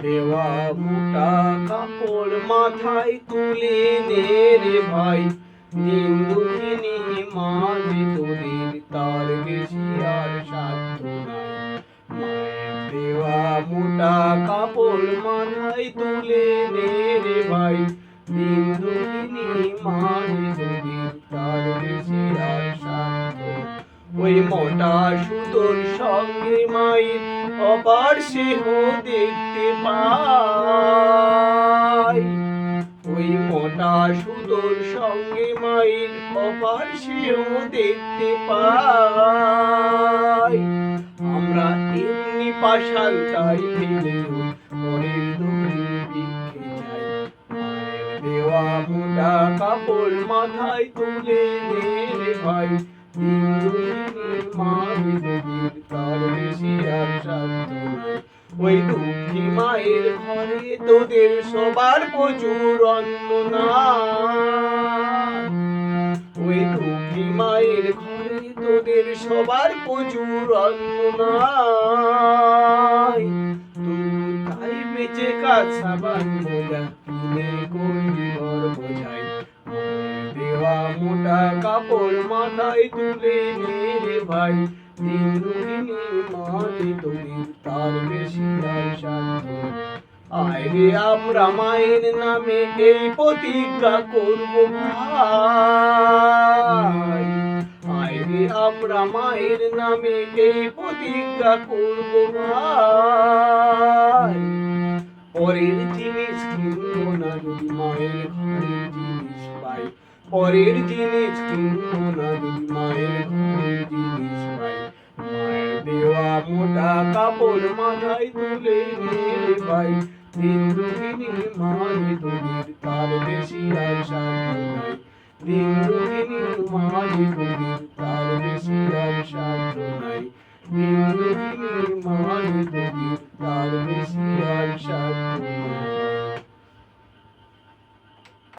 দেওয়া মোটা কাপড় মাথায় তুলে নে রে ভাই, দিন দুঃখিনী মা যে তোদের তার বেশি আর সাধ্য নাই। মায়ের দেওয়া মোটা কাপড় মাথায় তুলে নে রে ভাই, দিন দুঃখিনী মা যে তোদের তার বেশি আর সাধ্য। ওই মোটা সুতোর সঙ্গে মায়ের অপার স্নেহ দেখতে পাই। ওই মোটা সুতোর সঙ্গে মায়ের অপার স্নেহ দেখতে পাই। আমরা এমনি পাষাণ তাই ফেলে পরের দোকানে ভিক্ষে যাই। মায়ের দেওয়া মোটা কাপড় মাথায় তুলে নে রে ভাই, দিন দুঃখিনী মা যে তোদের তার বেশি আর সাধ্য নাই। ওই দুঃখী মায়ের ঘরে তোদের সবার প্রচুর অন্ন নাই। ওই দুঃখী মায়ের ঘরে তোদের সবার প্রচুর অন্ন নাই। তুই তাই বেঁচে কাছা বান্ধা কিনে করবি ঘর বোঝাই। দেওয়া মোটা কাপড় মাথায় তুলে নে রে ভাই, দিন দুঃখিনী মা যে তোদের তার বেশি আর সাধ্য। আয় রে আমরা মায়ের নামে এই প্রতিজ্ঞা করব ভাই। আয় রে আমরা মায়ের নামে এই প্রতিজ্ঞা করব ভাই। পরের জিনিস কিনবো না যদি মায়ের ঘরের জিনিস পাই। পরের জিনিস কিনবো না যদি মায়ের ঘরের জিনিস পাই। মায়ের দেওয়া মোটা কাপড় মাথায় তুলে নে রে ভাই, দিন দুঃখিনী মা যে তোদের তার বেশি আর সাধ্য নাই। দিন দুঃখিনী মা যে তোদের তার বেশি আর সাধ্য নাই। দিন দুঃখিনী মা যে তোদের তার বেশি